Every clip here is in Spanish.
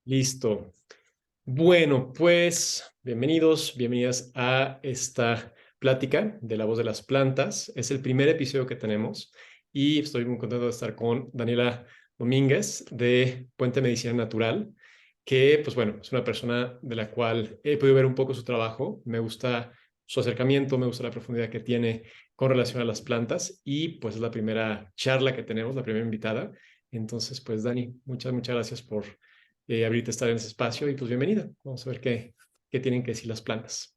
Listo. Bueno, pues bienvenidos, bienvenidas a esta plática de La Voz de las Plantas. Es el primer episodio que tenemos y estoy muy contento de estar con Daniela Domínguez de Puente Medicina Natural, que pues bueno, es una persona de la cual he podido ver un poco su trabajo. Me gusta su acercamiento, me gusta la profundidad que tiene con relación a las plantas y pues es la primera charla que tenemos, la primera invitada. Entonces, pues Dani, muchas gracias por abrirte a estar en ese espacio y pues bienvenida. Vamos a ver qué tienen que decir las plantas.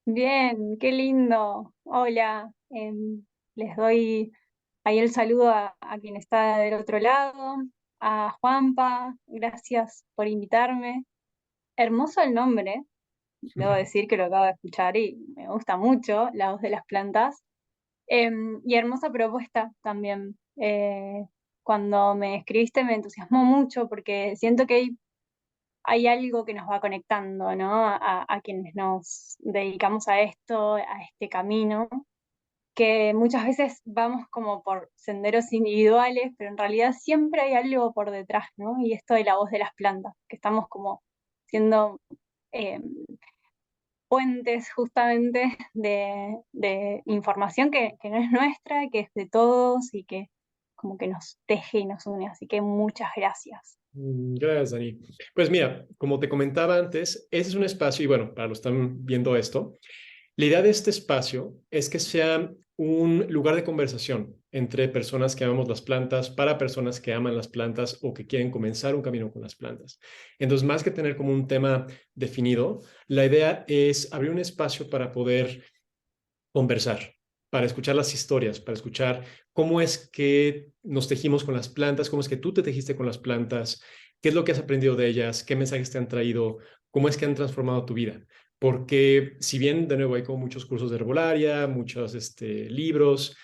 Bien, qué lindo. Hola, les doy ahí el saludo a quien está del otro lado, a Juanpa, gracias por invitarme. Hermoso el nombre, debo decir que lo acabo de escuchar y me gusta mucho, La Voz de las Plantas. Y hermosa propuesta también. Cuando me escribiste me entusiasmó mucho porque siento que hay algo que nos va conectando, ¿no? A quienes nos dedicamos a esto, a este camino, que muchas veces vamos como por senderos individuales, pero en realidad siempre hay algo por detrás, ¿no? Y esto de la voz de las plantas, que estamos como siendo eh, puentes justamente de información que no es nuestra, que es de todos y que como que nos teje y nos une. Así que muchas gracias. Gracias, Dani. Pues mira, como te comentaba antes, ese es un espacio, y bueno, para los que están viendo esto, la idea de este espacio es que sea un lugar de conversación entre personas que amamos las plantas, para personas que aman las plantas o que quieren comenzar un camino con las plantas. Entonces, más que tener como un tema definido, la idea es abrir un espacio para poder conversar, para escuchar las historias, para escuchar cómo es que nos tejimos con las plantas, cómo es que tú te tejiste con las plantas, qué es lo que has aprendido de ellas, qué mensajes te han traído, cómo es que han transformado tu vida. Porque si bien de nuevo hay como muchos cursos de herbolaria, muchos libros,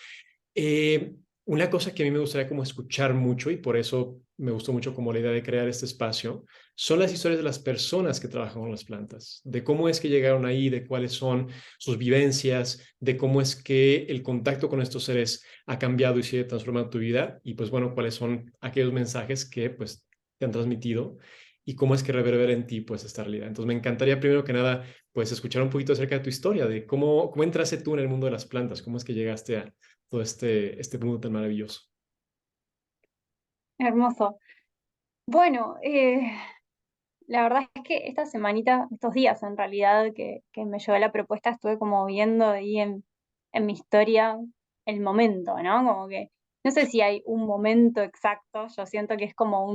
eh, una cosa que a mí me gustaría como escuchar mucho y por eso me gustó mucho como la idea de crear este espacio, son las historias de las personas que trabajan con las plantas, de cómo es que llegaron ahí, de cuáles son sus vivencias, de cómo es que el contacto con estos seres ha cambiado y sigue transformando tu vida y pues bueno, cuáles son aquellos mensajes que pues te han transmitido y cómo es que reverbera en ti pues esta realidad. Entonces me encantaría primero que nada pues escuchar un poquito acerca de tu historia, de cómo entraste tú en el mundo de las plantas, cómo es que llegaste a todo este mundo tan maravilloso. Hermoso. Bueno, la verdad es que esta semanita, estos días en realidad que me llegó la propuesta, estuve como viendo ahí en mi historia el momento, ¿no? Como que no sé si hay un momento exacto, yo siento que es como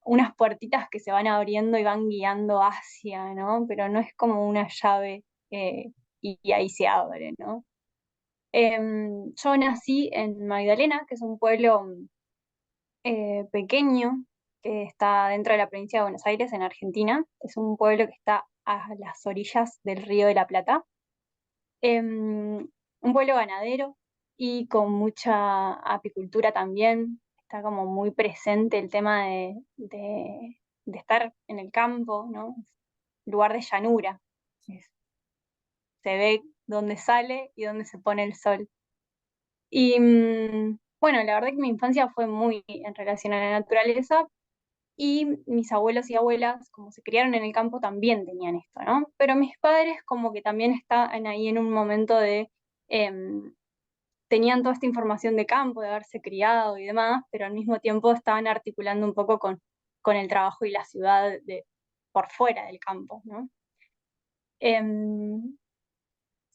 unas puertitas que se van abriendo y van guiando hacia, ¿no? Pero no es como una llave y ahí se abre, ¿no? Yo nací en Magdalena, que es un pueblo pequeño que está dentro de la provincia de Buenos Aires, en Argentina. Es un pueblo que está a las orillas del Río de la Plata. Un pueblo ganadero y con mucha apicultura también. Está como muy presente el tema de estar en el campo, ¿no? Lugar de llanura. Es- Se ve dónde sale y dónde se pone el sol. Y bueno, la verdad que mi infancia fue muy en relación a la naturaleza, y mis abuelos y abuelas, como se criaron en el campo, también tenían esto, ¿no? Pero mis padres como que también estaban ahí en un momento em, tenían toda esta información de campo, de haberse criado y demás, pero al mismo tiempo estaban articulando un poco con el trabajo y la ciudad por fuera del campo, ¿no? Em,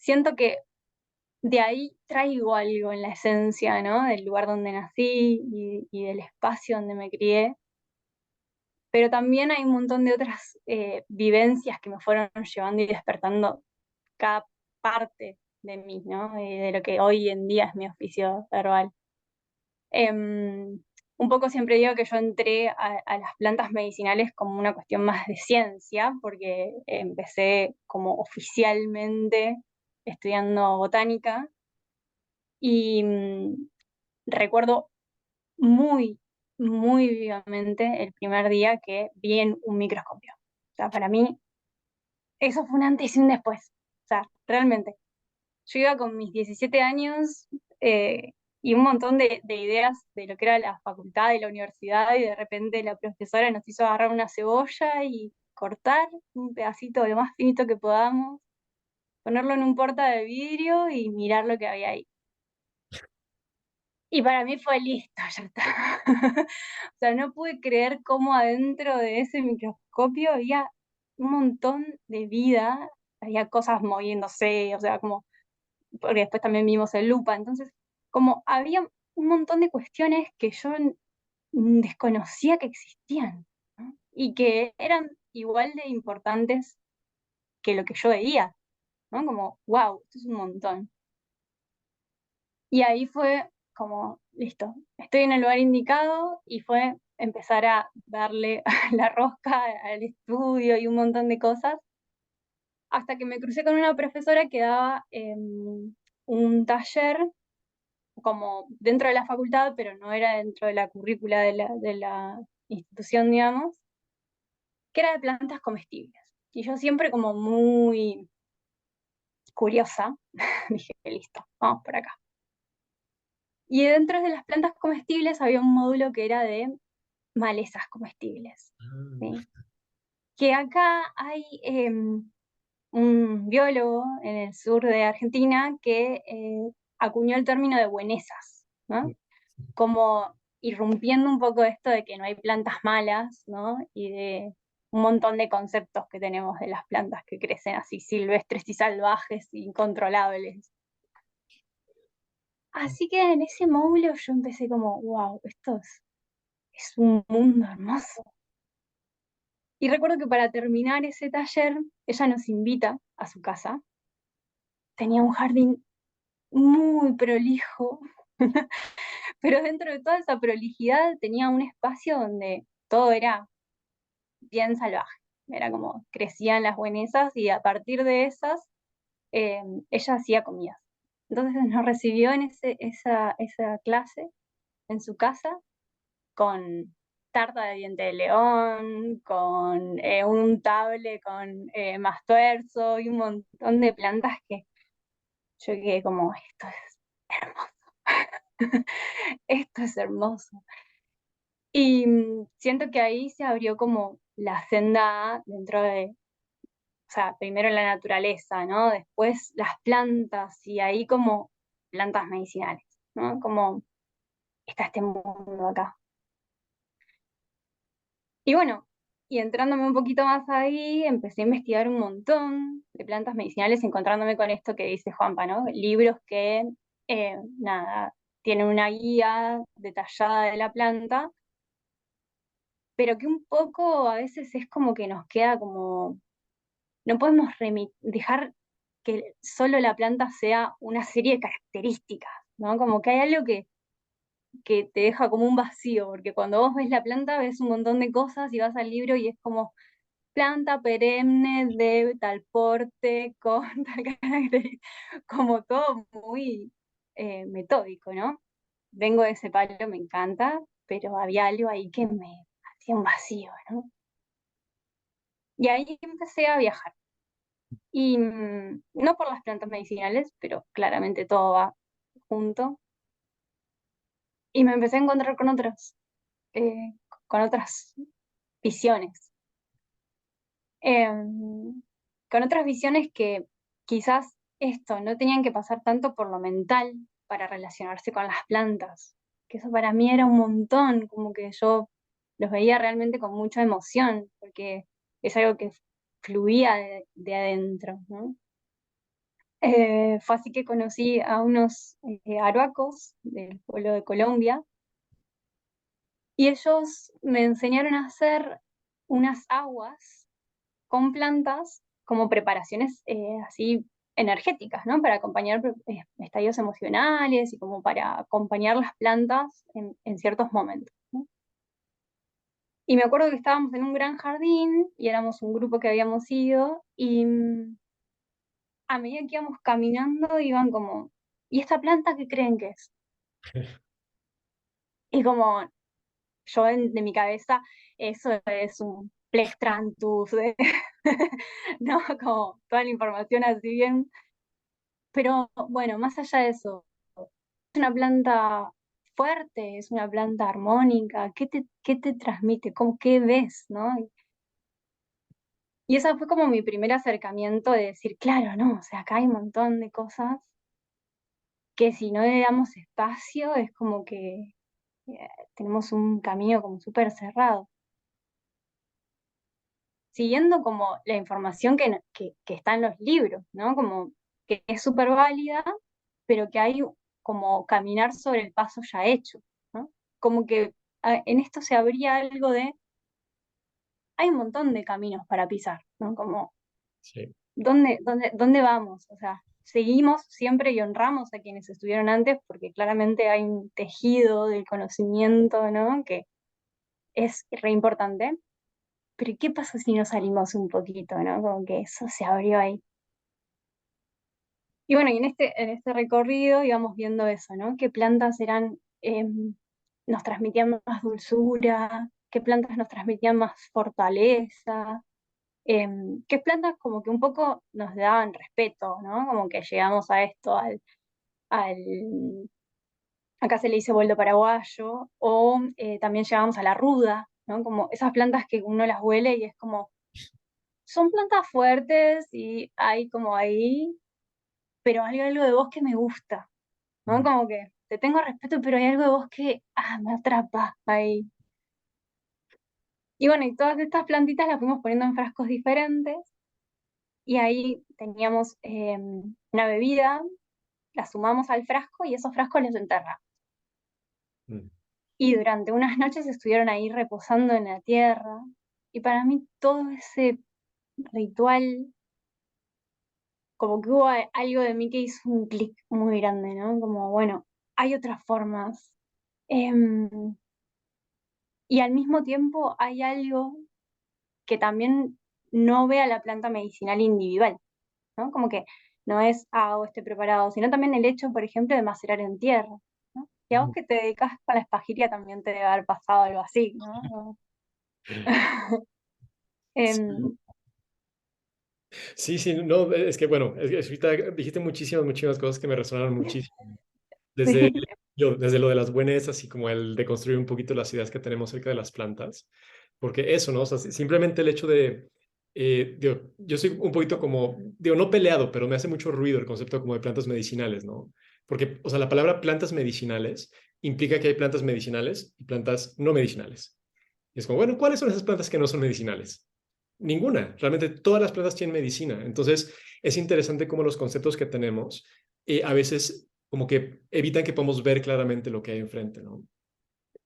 Siento que de ahí traigo algo en la esencia, ¿no? Del lugar donde nací y del espacio donde me crié, pero también hay un montón de otras vivencias que me fueron llevando y despertando cada parte de mí, ¿no? De lo que hoy en día es mi oficio verbal. Un poco siempre digo que yo entré a las plantas medicinales como una cuestión más de ciencia, porque empecé como oficialmente estudiando botánica y recuerdo muy, muy vivamente el primer día que vi en un microscopio. O sea, para mí eso fue un antes y un después. O sea, realmente. Yo iba con mis 17 años, y un montón de ideas de lo que era la facultad y la universidad, y de repente la profesora nos hizo agarrar una cebolla y cortar un pedacito lo más finito que podamos, ponerlo en un porta de vidrio y mirar lo que había ahí. Y para mí fue listo, ya está. O sea, no pude creer cómo adentro de ese microscopio había un montón de vida, había cosas moviéndose, o sea, como, porque después también vimos el lupa, entonces, como había un montón de cuestiones que yo desconocía que existían, ¿no? Y que eran igual de importantes que lo que yo veía, ¿no? Como, wow, esto es un montón. Y ahí fue como, listo, estoy en el lugar indicado y fue empezar a darle la rosca al estudio y un montón de cosas, hasta que me crucé con una profesora que daba un taller como dentro de la facultad, pero no era dentro de la currícula de la institución, digamos, que era de plantas comestibles. Y yo siempre como muy curiosa, dije, listo, vamos por acá. Y dentro de las plantas comestibles había un módulo que era de malezas comestibles, ¿sí? Que acá hay un biólogo en el sur de Argentina que acuñó el término de buenesas, ¿no? Como irrumpiendo un poco esto de que no hay plantas malas, ¿no? Y de un montón de conceptos que tenemos de las plantas que crecen así silvestres y salvajes, incontrolables. Así que en ese módulo yo empecé como, wow, es un mundo hermoso. Y recuerdo que para terminar ese taller, ella nos invita a su casa. Tenía un jardín muy prolijo, pero dentro de toda esa prolijidad tenía un espacio donde todo era bien salvaje. Era como crecían las buenesas y a partir de esas ella hacía comidas. Entonces nos recibió en esa clase en su casa con tarta de diente de león, con un table con mastuerzo y un montón de plantas que yo quedé como, esto es hermoso, esto es hermoso. Y siento que ahí se abrió como la senda dentro de, o sea, primero la naturaleza, ¿no? Después las plantas y ahí como plantas medicinales, ¿no? Como está este mundo acá. Y bueno, y entrándome un poquito más ahí, empecé a investigar un montón de plantas medicinales, encontrándome con esto que dice Juanpa, ¿no? Libros que, nada, tienen una guía detallada de la planta, pero que un poco a veces es como que nos queda como, no podemos dejar que solo la planta sea una serie de características, ¿no? Como que hay algo que te deja como un vacío, porque cuando vos ves la planta ves un montón de cosas y vas al libro y es como planta perenne de tal porte, con tal característica, como todo muy metódico, ¿no? Vengo de ese palo, me encanta, pero había algo ahí que me hacía un vacío, ¿no? Y ahí empecé a viajar. Y no por las plantas medicinales, pero claramente todo va junto. Y me empecé a encontrar eh, con otras visiones. Con otras visiones que quizás esto no tenían que pasar tanto por lo mental para relacionarse con las plantas, que eso para mí era un montón, como que yo los veía realmente con mucha emoción, porque es algo que fluía de adentro, ¿no? Fue así que conocí a unos arhuacos del pueblo de Colombia y ellos me enseñaron a hacer unas aguas con plantas como preparaciones así energéticas, ¿no? Para acompañar estadios emocionales y como para acompañar las plantas en ciertos momentos, ¿no? Y me acuerdo que estábamos en un gran jardín y éramos un grupo que habíamos ido y a medida que íbamos caminando iban como, ¿y esta planta qué creen que es? Y como yo de mi cabeza, eso es un Plectranthus, ¿no? Como toda la información así bien. Pero bueno, más allá de eso, una planta fuerte, es una planta armónica, qué te transmite? ¿Qué ves, no? Y ese fue como mi primer acercamiento de decir, claro, no, o sea, acá hay un montón de cosas que si no le damos espacio es como que tenemos un camino como súper cerrado. Siguiendo como la información que está en los libros, ¿no? Como que es súper válida, pero que hay como caminar sobre el paso ya hecho, ¿no? Como que en esto se abría algo de, hay un montón de caminos para pisar, ¿no? Como, Sí, ¿dónde vamos? O sea, seguimos siempre y honramos a quienes estuvieron antes, porque claramente hay un tejido del conocimiento, ¿no? Que es re importante. Pero ¿qué pasa si nos salimos un poquito, ¿no? Como que eso se abrió ahí. Y bueno, y en este recorrido íbamos viendo eso, ¿no? ¿Qué plantas nos transmitían más dulzura? ¿Qué plantas nos transmitían más fortaleza? ¿Qué plantas como que un poco nos daban respeto, ¿no? Como que llegamos a esto, al acá se le dice boldo paraguayo, o también llegamos a la ruda, ¿no? Como esas plantas que uno las huele y es como, son plantas fuertes y hay como ahí, pero hay algo de vos que me gusta, ¿no? mm, Como que te tengo respeto, pero hay algo de vos que, me atrapa ahí. Y bueno, y todas estas plantitas las fuimos poniendo en frascos diferentes y ahí teníamos una bebida, la sumamos al frasco y esos frascos los enterramos. mm. Y durante unas noches estuvieron ahí reposando en la tierra. Y para mí todo ese ritual, como que hubo algo de mí que hizo un clic muy grande, ¿no? Como, bueno, hay otras formas. Em, y al mismo tiempo hay algo que también no ve a la planta medicinal individual, ¿no? Como que no es hago este preparado, sino también el hecho, por ejemplo, de macerar en tierra, ¿no? Y a vos Mm. que te dedicas a la espagiria también te debe haber pasado algo así, ¿no? Sí, Em, sí, sí, no, es que bueno, es que ahorita dijiste muchísimas, muchísimas cosas que me resonaron muchísimo. Desde, sí. desde lo de las buenas, así como el de construir un poquito las ideas que tenemos acerca de las plantas, porque eso, ¿no? O sea, simplemente el hecho de, digo, yo soy un poquito como, digo, no peleado, pero me hace mucho ruido el concepto como de plantas medicinales, ¿no? Porque, o sea, la palabra plantas medicinales implica que hay plantas medicinales y plantas no medicinales. Y es como, bueno, ¿cuáles son esas plantas que no son medicinales? Ninguna. Realmente todas las plantas tienen medicina. Entonces, es interesante cómo los conceptos que tenemos a veces como que evitan que podamos ver claramente lo que hay enfrente, ¿no?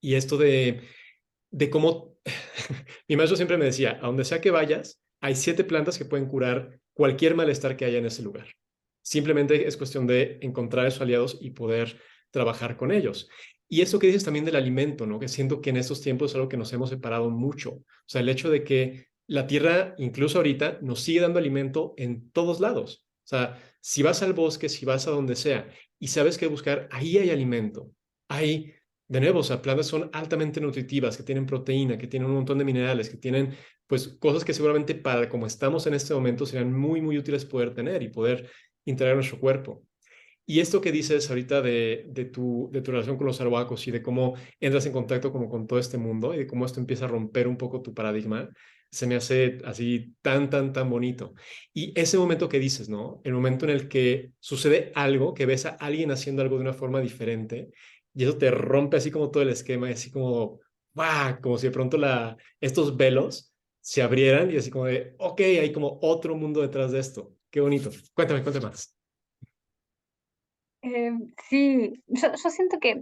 Y esto de cómo mi maestro siempre me decía, a donde sea que vayas, hay 7 plantas que pueden curar cualquier malestar que haya en ese lugar. Simplemente es cuestión de encontrar a esos aliados y poder trabajar con ellos. Y eso que dices también del alimento, ¿no? Que siento que en estos tiempos es algo que nos hemos separado mucho. O sea, el hecho de que la tierra, incluso ahorita, nos sigue dando alimento en todos lados. O sea, si vas al bosque, si vas a donde sea y sabes qué buscar, ahí hay alimento. Hay de nuevo, o sea, plantas son altamente nutritivas, que tienen proteína, que tienen un montón de minerales, que tienen, pues, cosas que seguramente para como estamos en este momento serían muy, muy útiles poder tener y poder integrar en nuestro cuerpo. Y esto que dices ahorita de tu relación con los arhuacos y de cómo entras en contacto como con todo este mundo y de cómo esto empieza a romper un poco tu paradigma, se me hace así tan, tan, tan bonito. Y ese momento que dices, ¿no? El momento en el que sucede algo, que ves a alguien haciendo algo de una forma diferente y eso te rompe así como todo el esquema y así como, ¡bah! Como si de pronto estos velos se abrieran y así como de, ok, hay como otro mundo detrás de esto. Qué bonito. Cuéntame, cuéntame más. Eh, sí, yo siento que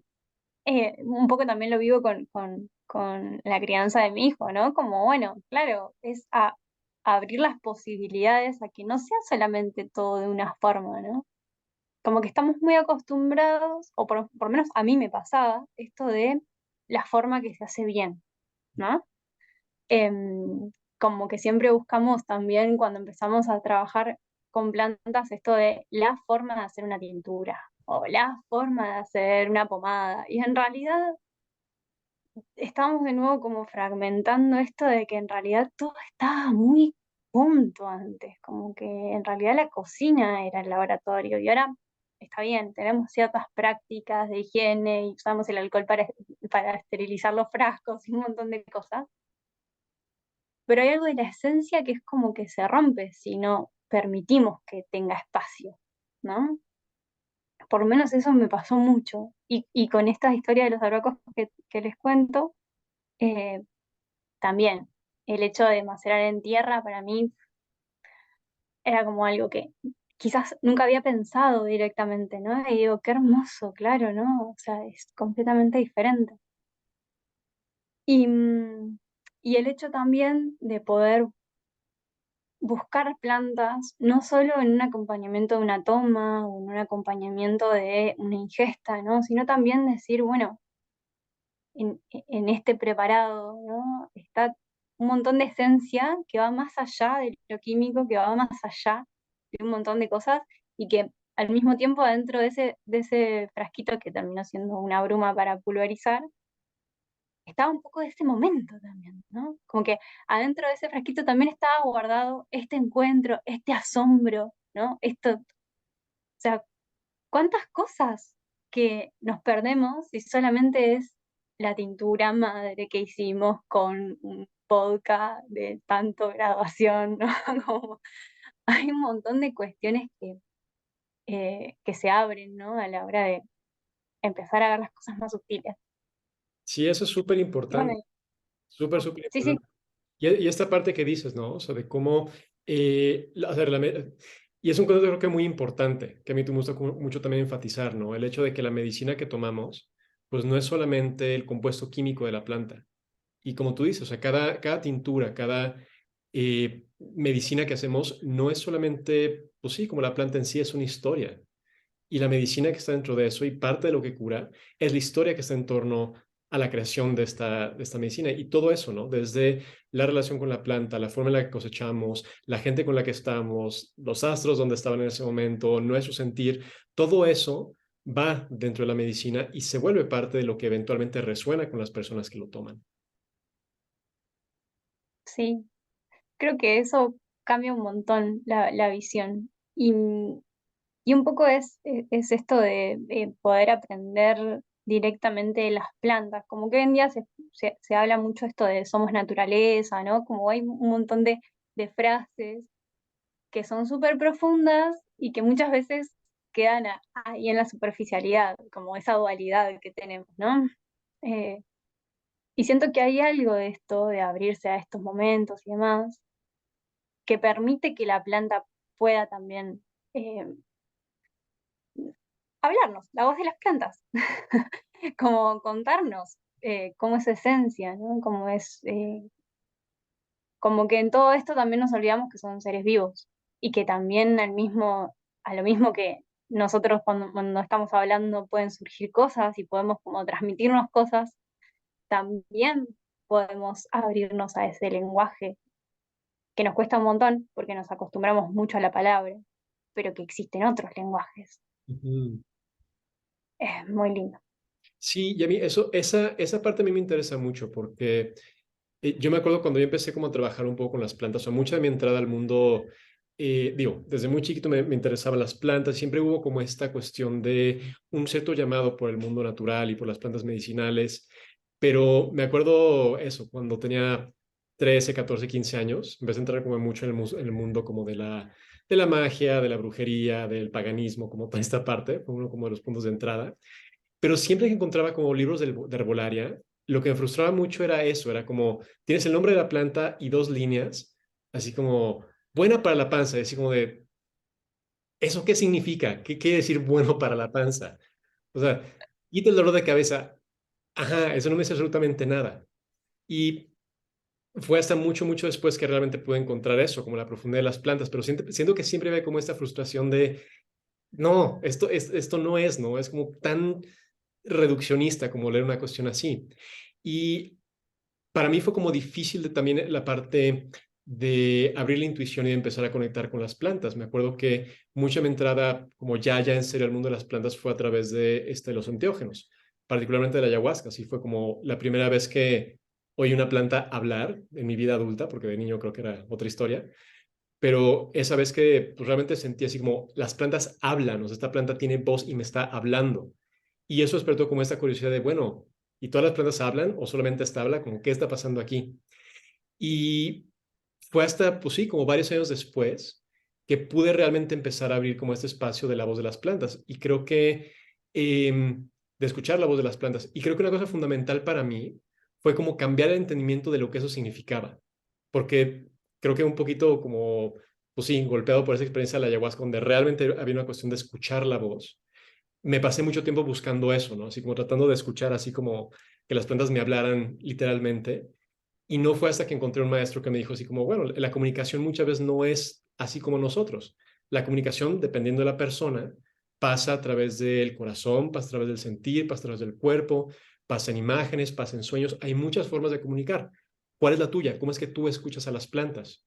un poco también lo vivo con la crianza de mi hijo, ¿no? Como, bueno, claro, es a abrir las posibilidades a que no sea solamente todo de una forma, ¿no? Como que estamos muy acostumbrados, o por lo menos a mí me pasaba, esto de la forma que se hace bien, ¿no? Como que siempre buscamos también cuando empezamos a trabajar con plantas esto de la forma de hacer una tintura o la forma de hacer una pomada. Y en realidad estamos de nuevo como fragmentando esto de que en realidad todo estaba muy junto antes, como que en realidad la cocina era el laboratorio y ahora está bien, tenemos ciertas prácticas de higiene y usamos el alcohol para esterilizar los frascos y un montón de cosas, pero hay algo de la esencia que es como que se rompe si no permitimos que tenga espacio, ¿no? Por lo menos eso me pasó mucho. Y con esta historia de los barbacoas que les cuento, eh, también el hecho de macerar en tierra para mí era como algo que quizás nunca había pensado directamente, ¿no? Y digo, qué hermoso, claro, ¿no? O sea, es completamente diferente. Y, y el hecho también de poder buscar plantas, no solo en un acompañamiento de una toma o en un acompañamiento de una ingesta, ¿no? Sino también decir, bueno, en este preparado, ¿no? Está un montón de esencia que va más allá de lo químico, que va más allá de un montón de cosas y que al mismo tiempo dentro de ese frasquito que terminó siendo una bruma para pulverizar, estaba un poco de ese momento también, ¿no? Como que adentro de ese frasquito también estaba guardado este encuentro, este asombro, ¿no? Esto, o sea, ¿cuántas cosas que nos perdemos si solamente es la tintura madre que hicimos con un podcast de tanto graduación, ¿no? Como hay un montón de cuestiones que se abren, ¿no? A la hora de empezar a ver las cosas más sutiles. Sí, eso es súper Y bueno, importante, súper, súper sí, sí, importante. Y esta parte que dices, ¿no? O sea, de cómo, o sea, y es un concepto creo que muy importante, que a mí me gusta mucho también enfatizar, ¿no? El hecho de que la medicina que tomamos, pues no es solamente el compuesto químico de la planta. Y como tú dices, o sea, cada tintura, cada medicina que hacemos no es solamente, pues sí, como la planta en sí, es una historia. Y la medicina que está dentro de eso y parte de lo que cura es la historia que está en torno a la creación de esta medicina y todo eso, ¿no? Desde la relación con la planta, la forma en la que cosechamos, la gente con la que estamos, los astros donde estaban en ese momento, nuestro sentir, todo eso va dentro de la medicina y se vuelve parte de lo que eventualmente resuena con las personas que lo toman. sí. Creo que eso cambia un montón la visión. Y un poco es esto de poder aprender directamente de las plantas. Como que hoy en día se habla mucho esto de somos naturaleza, ¿no? Como hay un montón de frases que son súper profundas y que muchas veces quedan ahí en la superficialidad, como esa dualidad que tenemos, ¿no? Eh, y siento que hay algo de esto, de abrirse a estos momentos y demás, que permite que la planta pueda también eh, hablarnos, la voz de las plantas, como contarnos cómo es su esencia, ¿no? Cómo es, como que en todo esto también nos olvidamos que son seres vivos y que también a lo mismo que nosotros cuando estamos hablando pueden surgir cosas y podemos como transmitirnos cosas, también podemos abrirnos a ese lenguaje que nos cuesta un montón porque nos acostumbramos mucho a la palabra, pero que existen otros lenguajes. Ujú. Es muy lindo. Sí, y a mí esa parte a mí me interesa mucho porque yo me acuerdo cuando yo empecé como a trabajar un poco con las plantas, o sea, mucha de mi entrada al mundo, digo, desde muy chiquito me interesaban las plantas, siempre hubo como esta cuestión de un cierto llamado por el mundo natural y por las plantas medicinales, pero me acuerdo eso, cuando tenía 13, 14, 15 años, empecé a entrar como mucho en en el mundo como de la magia, de la brujería, del paganismo, como toda esta parte, fue uno como de los puntos de entrada. Pero siempre que encontraba como libros de herbolaria, lo que me frustraba mucho era eso, era como, tienes el nombre de la planta y dos líneas, así como, buena para la panza, y así como de, ¿eso qué significa? ¿Qué quiere decir bueno para la panza? O sea, quita el dolor de cabeza, ajá, eso no me dice absolutamente nada. Y fue hasta mucho, mucho después que realmente pude encontrar eso, como la profundidad de las plantas, pero siento que siempre había como esta frustración de, no, esto no es, ¿no? Es como tan reduccionista como leer una cuestión así. Y para mí fue como difícil de, también la parte de abrir la intuición y de empezar a conectar con las plantas. Me acuerdo que mucha de mi entrada, como ya en serio al mundo de las plantas, fue a través de los enteógenos, particularmente de la ayahuasca. Así fue como la primera vez que oí una planta hablar en mi vida adulta, porque de niño creo que era otra historia. pero esa vez que pues, realmente sentí así como las plantas hablan, o sea, esta planta tiene voz y me está hablando. Y eso despertó como esta curiosidad de, bueno, ¿y todas las plantas hablan o solamente esta habla? Como, ¿qué está pasando aquí? Y fue hasta, pues sí, como varios años después que pude realmente empezar a abrir como este espacio de la voz de las plantas. Y creo que, de escuchar la voz de las plantas. Y creo que una cosa fundamental para mí fue como cambiar el entendimiento de lo que eso significaba. Porque creo que un poquito como, pues sí, golpeado por esa experiencia de la ayahuasca, donde realmente había una cuestión de escuchar la voz. Me pasé mucho tiempo buscando eso, ¿no? Así como tratando de escuchar, así como que las plantas me hablaran literalmente. Y no fue hasta que encontré un maestro que me dijo así como, bueno, la comunicación muchas veces no es así como nosotros. La comunicación, dependiendo de la persona, pasa a través del corazón, pasa a través del sentir, pasa a través del cuerpo, pasa en imágenes, pasa en sueños. Hay muchas formas de comunicar. ¿Cuál es la tuya? ¿Cómo es que tú escuchas a las plantas?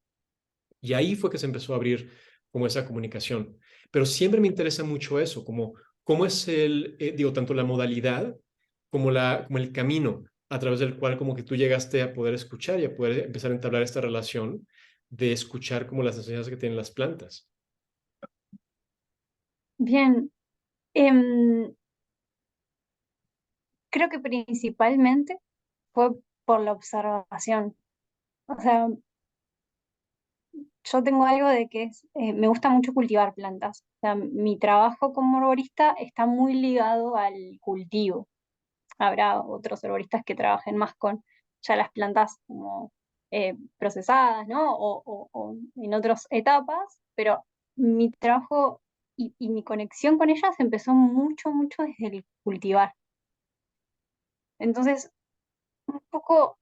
Y ahí fue que se empezó a abrir como esa comunicación. Pero siempre me interesa mucho eso, como cómo es digo, tanto la modalidad como el camino a través del cual como que tú llegaste a poder escuchar y a poder empezar a entablar esta relación de escuchar como las necesidades que tienen las plantas. Bien, creo que principalmente fue por la observación. O sea, yo tengo algo de que me gusta mucho cultivar plantas. O sea, mi trabajo como herborista está muy ligado al cultivo. Habrá otros herboristas que trabajen más con ya las plantas como procesadas, ¿no? O en otras etapas, pero mi trabajo y mi conexión con ellas empezó mucho, mucho desde el cultivar. Entonces, un poco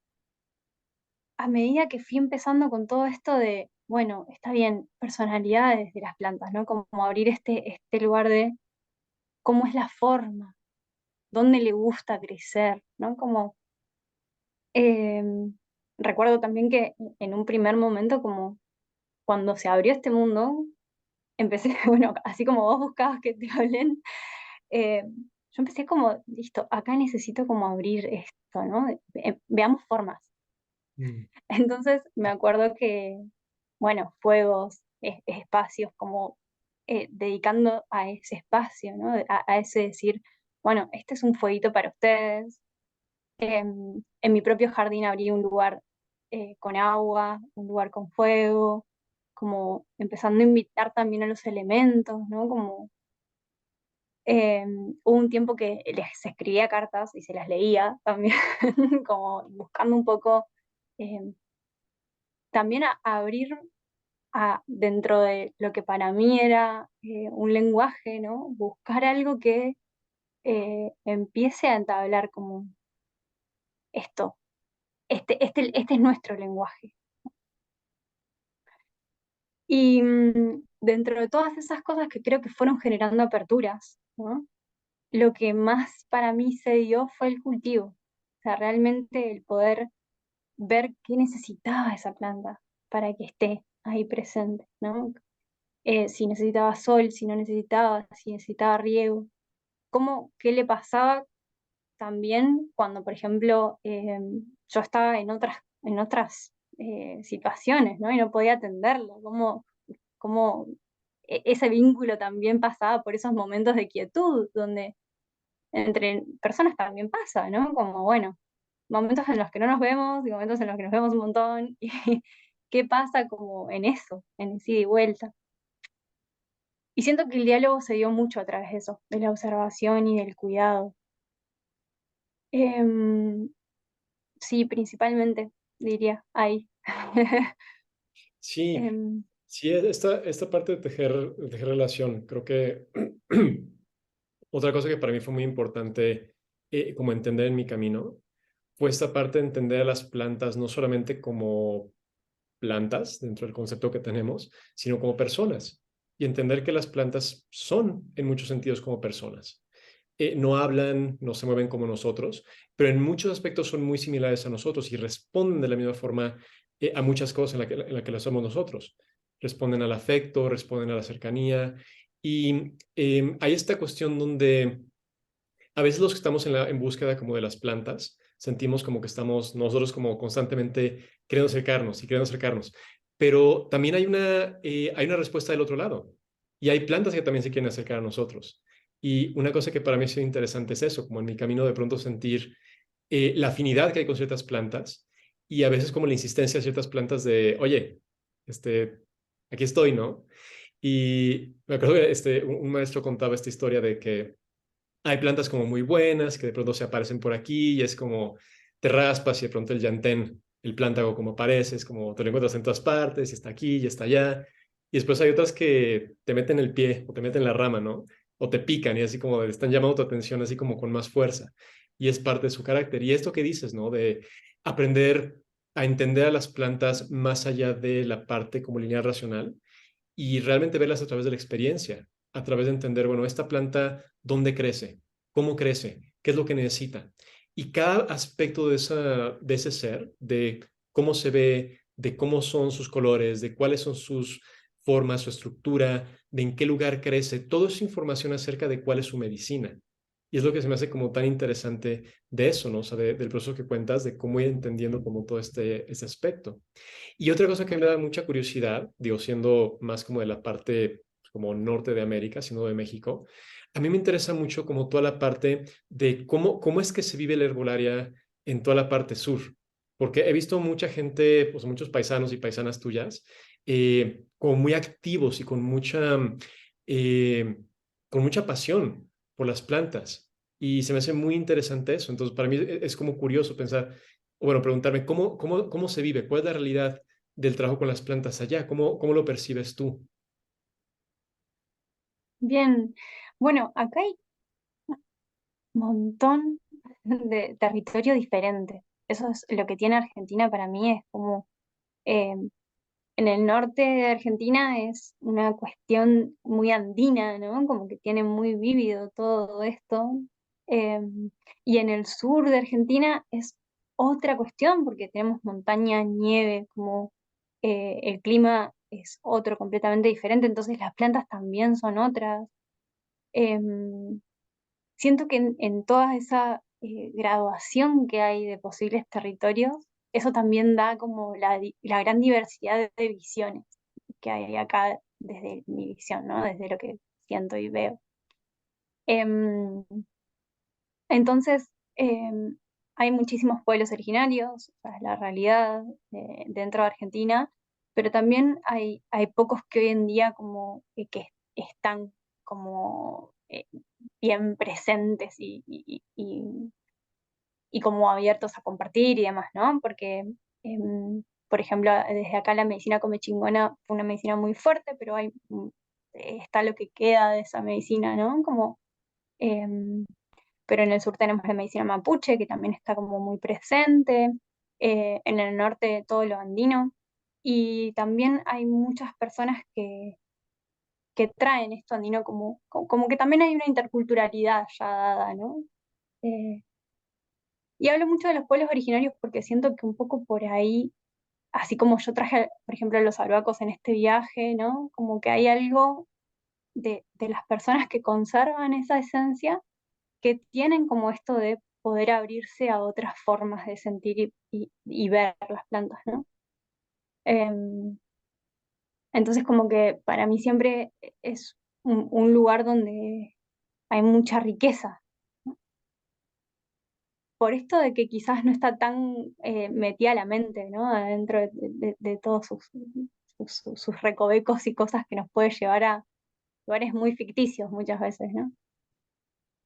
a medida que fui empezando con todo esto de, bueno, está bien, personalidades de las plantas, ¿no? Como abrir este lugar de cómo es la forma, dónde le gusta crecer, ¿no? Como eh, recuerdo también que en un primer momento, como cuando se abrió este mundo, empecé, bueno, así como vos buscabas que te hablen, yo empecé como, listo, acá necesito como abrir esto, ¿no? Veamos formas. Mm. Entonces me acuerdo que, bueno, fuegos, espacios, como dedicando a ese espacio, ¿no? A ese decir, bueno, este es un fueguito para ustedes. En mi propio jardín abrí un lugar con agua, un lugar con fuego, como empezando a invitar también a los elementos, ¿no? Como hubo un tiempo que les escribía cartas y se las leía también, como buscando un poco eh, también a abrir dentro de lo que para mí era un lenguaje, ¿no? Buscar algo que empiece a entablar como esto, este es nuestro lenguaje. Y dentro de todas esas cosas que creo que fueron generando aperturas, ¿no? Lo que más para mí se dio fue el cultivo. O sea, realmente el poder ver qué necesitaba esa planta para que esté ahí presente, ¿no? Si necesitaba sol, si no necesitaba, si necesitaba riego, qué le pasaba también cuando, por ejemplo, yo estaba en otras situaciones, ¿no? Y no podía atenderlo, cómo ese vínculo también pasaba por esos momentos de quietud, donde entre personas también pasa, ¿no? Como, bueno, momentos en los que no nos vemos y momentos en los que nos vemos un montón, y qué pasa como en eso, en ese ida y vuelta. Y siento que el diálogo se dio mucho a través de eso, de la observación y del cuidado. Em, sí, principalmente, diría, ahí. Sí, Em, sí, esta parte de tejer relación, creo que otra cosa que para mí fue muy importante como entender en mi camino fue esta parte de entender a las plantas no solamente como plantas dentro del concepto que tenemos, sino como personas. Y entender que las plantas son en muchos sentidos como personas. No hablan, no se mueven como nosotros, pero en muchos aspectos son muy similares a nosotros y responden de la misma forma a muchas cosas en la que las somos nosotros. Responden al afecto, responden a la cercanía. Y hay esta cuestión donde a veces los que estamos en búsqueda como de las plantas, sentimos como que estamos nosotros como constantemente queriendo acercarnos y queriendo acercarnos. pero también hay una respuesta del otro lado. Y hay plantas que también se quieren acercar a nosotros. Y una cosa que para mí ha sido interesante es eso, como en mi camino de pronto sentir la afinidad que hay con ciertas plantas y a veces como la insistencia de ciertas plantas de, oye, aquí estoy, ¿no? Y me acuerdo que un maestro contaba esta historia de que hay plantas como muy buenas que de pronto se aparecen por aquí y es como te raspas y de pronto el llantén, el plántago como aparece, es como te lo encuentras en todas partes y está aquí y está allá. Y después hay otras que te meten el pie o te meten la rama, ¿no? O te pican y así como están llamando tu atención así como con más fuerza. Y es parte de su carácter. Y esto que dices, ¿no? De aprender a entender a las plantas más allá de la parte como lineal racional y realmente verlas a través de la experiencia, a través de entender, bueno, esta planta, ¿dónde crece? ¿Cómo crece? ¿Qué es lo que necesita? Y cada aspecto de ese ser, de cómo se ve, de cómo son sus colores, de cuáles son sus formas, su estructura, de en qué lugar crece, todo es información acerca de cuál es su medicina. Y es lo que se me hace como tan interesante de eso, ¿no? O sea, del proceso que cuentas, de cómo ir entendiendo como todo este aspecto. Y otra cosa que me da mucha curiosidad, digo, siendo más como de la parte como norte de América, siendo de México, a mí me interesa mucho como toda la parte de cómo es que se vive la herbolaria en toda la parte sur. Porque he visto mucha gente, pues muchos paisanos y paisanas tuyas, como muy activos y eh, con mucha pasión por las plantas. Y se me hace muy interesante eso. Entonces, para mí es como curioso pensar, o bueno, preguntarme cómo se vive, cuál es la realidad del trabajo con las plantas allá, cómo lo percibes tú. Bien, bueno, acá hay un montón de territorio diferente. Eso es lo que tiene Argentina para mí, es como eh, en el norte de Argentina es una cuestión muy andina, ¿no? Como que tiene muy vívido todo esto. Eh, y en el sur de Argentina es otra cuestión porque tenemos montaña, nieve, como el clima es otro completamente diferente, entonces las plantas también son otras. Em, Siento que en toda esa graduación que hay de posibles territorios, eso también da como la gran diversidad de visiones que hay acá desde mi visión, ¿no? Desde lo que siento y veo. Em, entonces, hay muchísimos pueblos originarios, o sea, es la realidad dentro de Argentina, pero también hay pocos que hoy en día como que están como bien presentes y como abiertos a compartir y demás, ¿no? Porque, por ejemplo, desde acá la medicina come chingona fue una medicina muy fuerte, pero está lo que queda de esa medicina, ¿no? Como, em, pero en el sur tenemos la medicina mapuche, que también está como muy presente, en el norte todo lo andino, y también hay muchas personas que traen esto andino como que también hay una interculturalidad ya dada, ¿no? Eh, y hablo mucho de los pueblos originarios porque siento que un poco por ahí, así como yo traje, por ejemplo, los albacos en este viaje, ¿no? Como que hay algo de las personas que conservan esa esencia, que tienen como esto de poder abrirse a otras formas de sentir y ver las plantas, ¿no? Em, entonces como que para mí siempre es un lugar donde hay mucha riqueza, ¿no? Por esto de que quizás no está tan metida la mente, ¿no? Adentro de todos sus recovecos y cosas que nos puede llevar a lugares muy ficticios muchas veces, ¿no?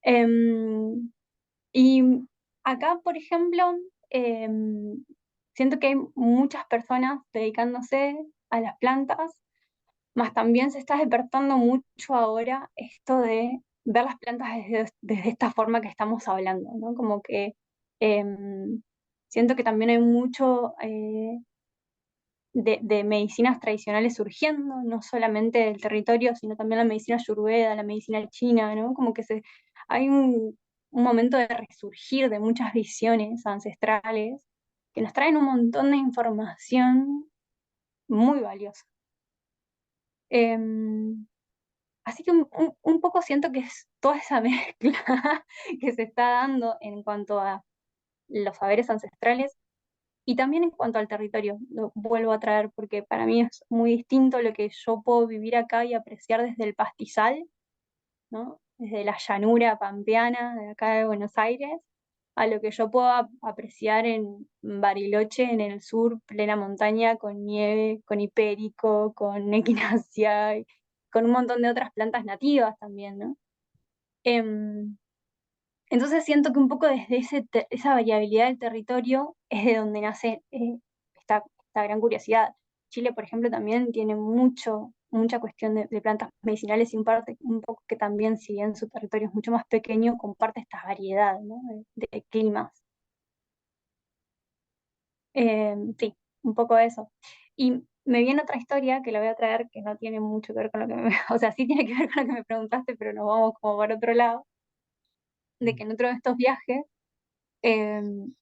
Em, y acá, por ejemplo, siento que hay muchas personas dedicándose a las plantas, más también se está despertando mucho ahora esto de ver las plantas desde esta forma que estamos hablando, ¿no? Como que siento que también hay mucho de medicinas tradicionales surgiendo, no solamente del territorio, sino también la medicina ayurveda, la medicina china, ¿no? Como que hay un momento de resurgir de muchas visiones ancestrales que nos traen un montón de información muy valiosa. Em, Así que un poco siento que es toda esa mezcla que se está dando en cuanto a los saberes ancestrales, Y también en cuanto al territorio, lo vuelvo a traer porque para mí es muy distinto lo que yo puedo vivir acá y apreciar desde el pastizal, ¿no? Desde la llanura pampeana de acá de Buenos Aires, a lo que yo puedo apreciar en Bariloche, en el sur, plena montaña, con nieve, con hipérico, con equinacia, y con un montón de otras plantas nativas también, ¿no? Em, entonces siento que un poco desde esa variabilidad del territorio es de donde nace esta gran curiosidad. Chile, por ejemplo, también tiene mucha cuestión de plantas medicinales y un poco que también, si bien su territorio es mucho más pequeño, comparte esta variedad, ¿no? de climas. Sí, un poco eso. Y me viene otra historia que la voy a traer que no tiene mucho que ver con lo que o sea, sí tiene que ver con lo que me preguntaste, pero nos vamos como por otro lado, de que en otro de estos viajes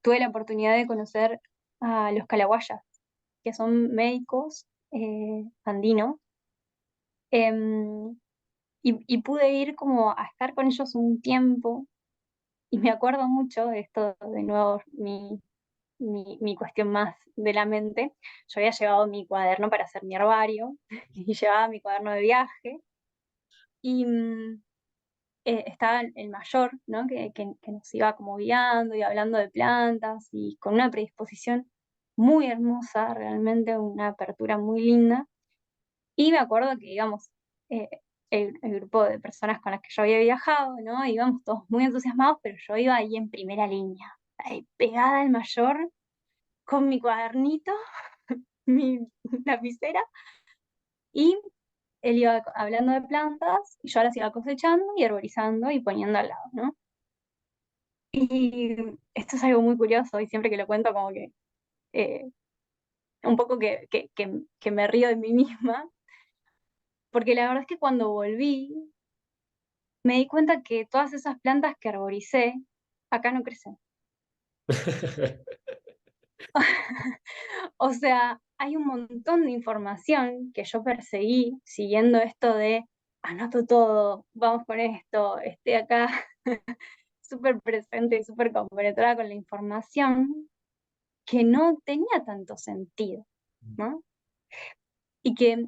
tuve la oportunidad de conocer a los calahuayas, que son médicos andinos, em, y pude ir como a estar con ellos un tiempo, y me acuerdo mucho de esto, de nuevo, mi cuestión más de la mente. Yo había llevado mi cuaderno para hacer mi herbario, y llevaba mi cuaderno de viaje, y estaba el mayor, ¿no? Que nos iba como guiando y hablando de plantas y con una predisposición muy hermosa, realmente una apertura muy linda. Y me acuerdo que, digamos, eh, el grupo de personas con las que yo había viajado, ¿no? Íbamos todos muy entusiasmados, pero yo iba ahí en primera línea, ahí pegada al mayor, con mi cuadernito, mi lapicera, y él iba hablando de plantas y yo las iba cosechando y herborizando y poniendo al lado, ¿no? Y esto es algo muy curioso y siempre que lo cuento como que eh, un poco que me río de mí misma, porque la verdad es que cuando volví me di cuenta que todas esas plantas que arboricé acá no crecen. O sea, hay un montón de información que yo perseguí siguiendo esto de anoto todo, vamos con esto, estoy acá súper presente y súper compenetrada con la información que no tenía tanto sentido, ¿no? Y que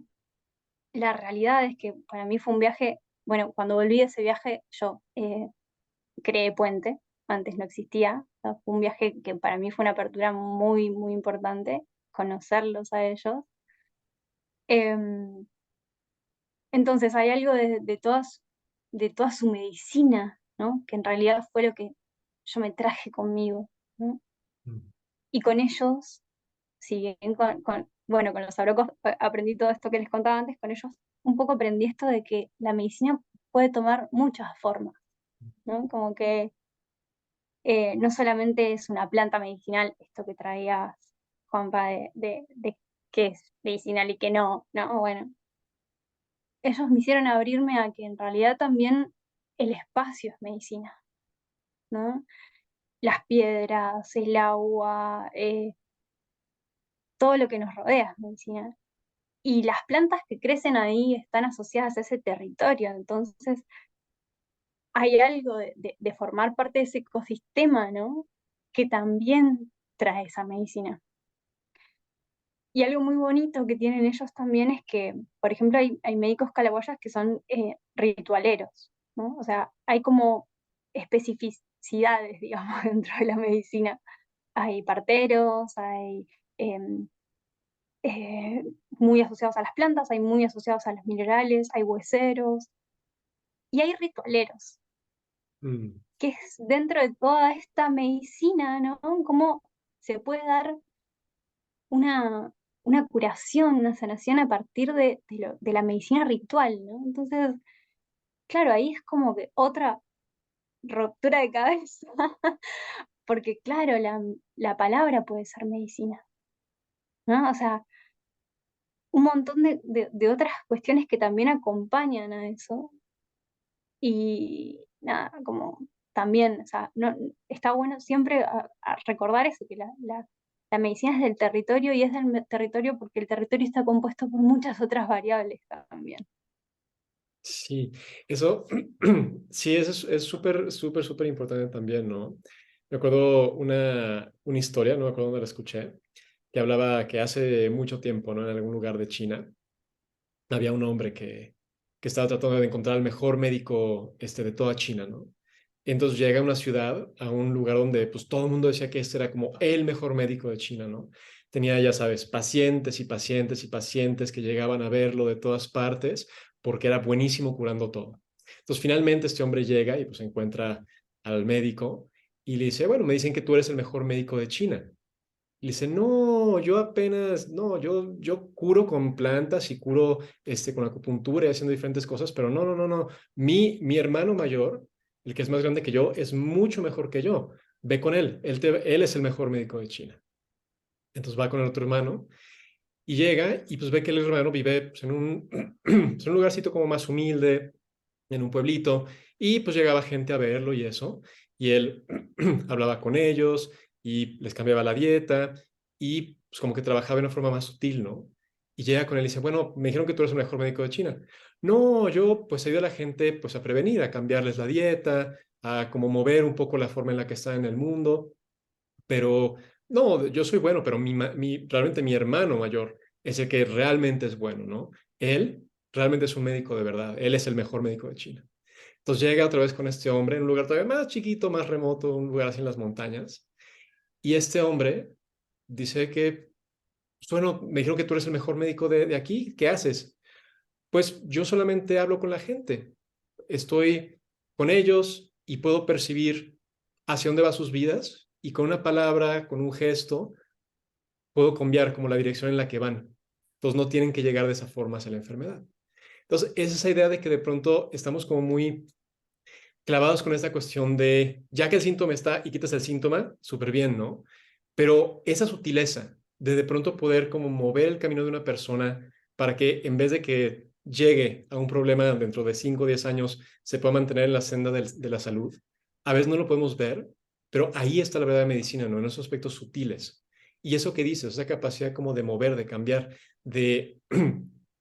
la realidad es que para mí fue un viaje, bueno, cuando volví de ese viaje yo creé Puente, antes no existía, o sea, fue un viaje que para mí fue una apertura muy, muy importante, conocerlos a ellos. Em, entonces hay algo de toda su medicina, ¿no? Que en realidad fue lo que yo me traje conmigo, ¿no? Y con ellos, si bien bueno, con los abrocos aprendí todo esto que les contaba antes, con ellos un poco aprendí esto de que la medicina puede tomar muchas formas, ¿no? Como que no solamente es una planta medicinal, esto que traías, Juanpa, de qué es medicinal y qué no, ¿no? Bueno, ellos me hicieron abrirme a que en realidad también el espacio es medicina, ¿no? Las piedras, el agua, todo lo que nos rodea es medicina. Y las plantas que crecen ahí están asociadas a ese territorio, entonces hay algo de formar parte de ese ecosistema, ¿no? Que también trae esa medicina. Y algo muy bonito que tienen ellos también es que, por ejemplo, hay médicos calahuayas que son ritualeros, ¿no? O sea, hay como especificidades, digamos, dentro de la medicina. Hay parteros, hay em, muy asociados a las plantas, hay muy asociados a los minerales, hay hueseros y hay ritualeros, Mm, que es dentro de toda esta medicina, ¿no? Cómo se puede dar una, una curación, una sanación a partir de la medicina ritual, ¿no? Entonces, claro, ahí es como que otra ruptura de cabeza, porque claro, la palabra puede ser medicina, ¿no? O sea, un montón de otras cuestiones que también acompañan a eso. Y nada, como también, o sea, no, está bueno siempre a recordar eso, que la medicina es del territorio y es del territorio porque el territorio está compuesto por muchas otras variables también. sí, eso, sí, eso es súper, súper, súper importante también, ¿no? Me acuerdo una historia, no me acuerdo dónde la escuché, que hablaba que hace mucho tiempo, ¿no? En algún lugar de China, había un hombre que estaba tratando de encontrar el mejor médico de toda China, ¿no? Entonces llega a una ciudad, a un lugar donde pues todo el mundo decía que este era como el mejor médico de China, ¿no? Tenía, ya sabes, pacientes y pacientes y pacientes que llegaban a verlo de todas partes porque era buenísimo curando todo. Entonces finalmente este hombre llega y pues encuentra al médico y le dice, bueno, me dicen que tú eres el mejor médico de China. Y le dice, no, yo apenas, no, yo curo con plantas y curo con acupuntura y haciendo diferentes cosas, pero no, no, no, no. Mi hermano mayor, el que es más grande que yo, es mucho mejor que yo. Ve con él, él es el mejor médico de China. Entonces va con el otro hermano y llega y pues ve que el hermano vive pues, en un lugarcito como más humilde, en un pueblito, y pues llegaba gente a verlo y eso, y él hablaba con ellos y les cambiaba la dieta y pues como que trabajaba de una forma más sutil, ¿no? Y llega con él y dice, bueno, me dijeron que tú eres el mejor médico de China. No, yo pues ayudo a la gente pues a prevenir, a cambiarles la dieta, a como mover un poco la forma en la que está en el mundo, pero no, yo soy bueno, pero realmente mi hermano mayor es el que realmente es bueno, ¿no? Él realmente es un médico de verdad, él es el mejor médico de China. Entonces llega otra vez con este hombre en un lugar todavía más chiquito, más remoto, un lugar así en las montañas, y este hombre dice que, pues, bueno, me dijeron que tú eres el mejor médico de aquí, ¿qué haces? Pues yo solamente hablo con la gente, estoy con ellos y puedo percibir hacia dónde va sus vidas y con una palabra, con un gesto, puedo cambiar como la dirección en la que van. Entonces no tienen que llegar de esa forma hacia la enfermedad. Entonces es esa idea de que de pronto estamos como muy clavados con esta cuestión de, ya que el síntoma está y quitas el síntoma, súper bien, ¿no? Pero esa sutileza de pronto poder como mover el camino de una persona para que en vez de que llegue a un problema dentro de 5 o 10 años, se pueda mantener en la senda de la salud, a veces no lo podemos ver, pero ahí está la verdadera medicina, ¿no? En esos aspectos sutiles. Y eso que dices, esa capacidad como de mover, de cambiar, de,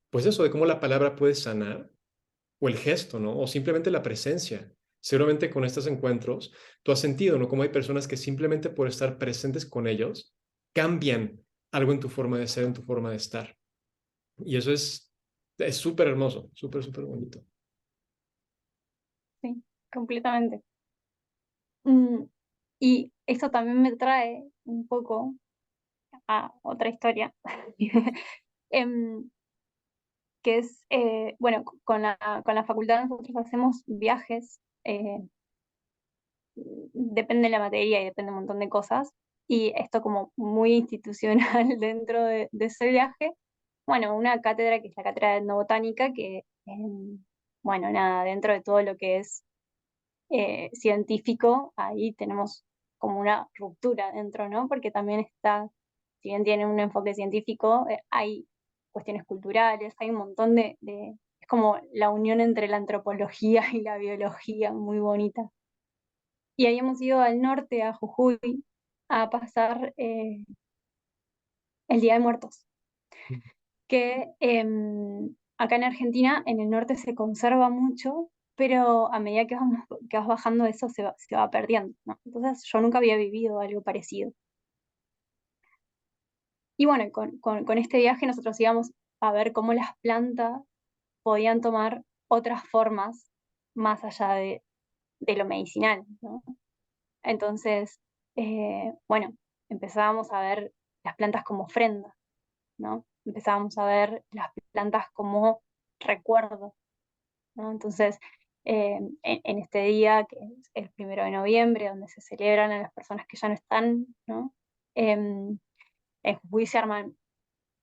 pues eso, de cómo la palabra puede sanar o el gesto, ¿no? O simplemente la presencia. Seguramente con estos encuentros, tú has sentido, ¿no? Como hay personas que simplemente por estar presentes con ellos, cambian algo en tu forma de ser, en tu forma de estar. Y eso es súper hermoso, súper, súper bonito. Sí, completamente. Mm, y esto también me trae un poco a otra historia, em, que es, bueno, con la facultad nosotros hacemos viajes, depende de la materia y depende de un montón de cosas, y esto como muy institucional dentro de ese viaje, bueno, una cátedra que es la cátedra de etnobotánica, que, bueno, nada, dentro de todo lo que es científico, ahí tenemos como una ruptura dentro, ¿no? Porque también está, si bien tiene un enfoque científico, hay cuestiones culturales, hay un montón es como la unión entre la antropología y la biología, muy bonita. Y habíamos ido al norte, a Jujuy, a pasar el Día de Muertos, que acá en Argentina, en el norte se conserva mucho, pero a medida que vas bajando eso se va perdiendo, ¿no? Entonces yo nunca había vivido algo parecido. Y bueno, con este viaje nosotros íbamos a ver cómo las plantas podían tomar otras formas más allá de lo medicinal, ¿no? Entonces, bueno, empezábamos a ver las plantas como ofrenda, ¿no? Empezábamos a ver las plantas como recuerdo, ¿no? Entonces, en este día, que es el 1 de noviembre, donde se celebran a las personas que ya no están, ¿no? Em, en Jujuy se arman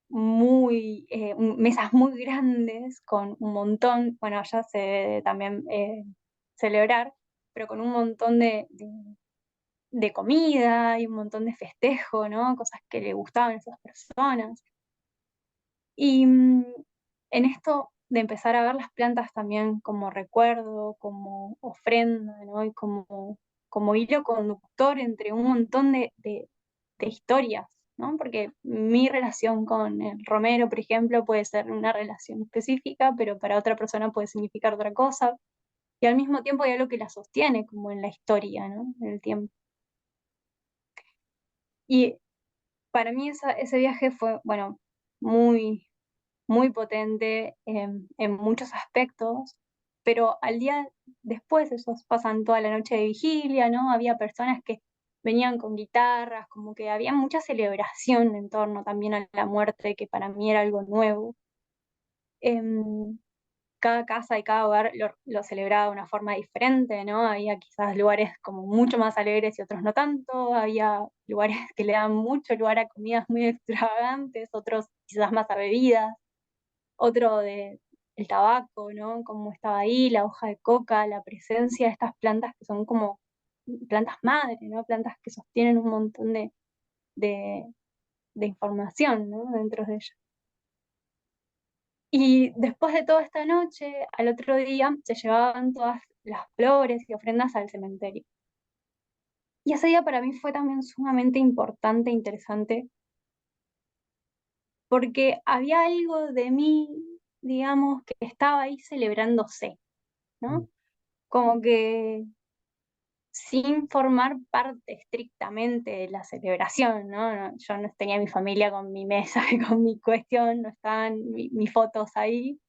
mesas muy grandes con un montón, bueno, allá se debe también celebrar, pero con un montón de comida y un montón de festejo, ¿no? Cosas que le gustaban a esas personas. Y en esto de empezar a ver las plantas también como recuerdo, como ofrenda, ¿no? Y como hilo conductor entre un montón de historias, ¿no? Porque mi relación con el romero, por ejemplo, puede ser una relación específica, pero para otra persona puede significar otra cosa. Y al mismo tiempo hay algo que la sostiene, como en la historia, ¿no? En el tiempo. Y para mí ese viaje fue, bueno, muy, muy potente en muchos aspectos, pero al día después, esos pasan toda la noche de vigilia, ¿no? Había personas que venían con guitarras, como que había mucha celebración en torno también a la muerte, que para mí era algo nuevo. Em, Cada casa y cada hogar lo celebraba de una forma diferente, ¿no? Había quizás lugares como mucho más alegres y otros no tanto, había lugares que le daban mucho lugar a comidas muy extravagantes, otros quizás más a bebidas, otro de el tabaco, ¿no? Cómo estaba ahí, la hoja de coca, la presencia de estas plantas que son como plantas madre, ¿no? Plantas que sostienen un montón de, de información, ¿no? Dentro de ellas. Y después de toda esta noche, al otro día, se llevaban todas las flores y ofrendas al cementerio. Y ese día para mí fue también sumamente importante e interesante, porque había algo de mí, digamos, que estaba ahí celebrándose, ¿no? Como que sin formar parte estrictamente de la celebración, ¿no? Yo no tenía mi familia con mi mesa y con mi cuestión, no estaban mis fotos ahí,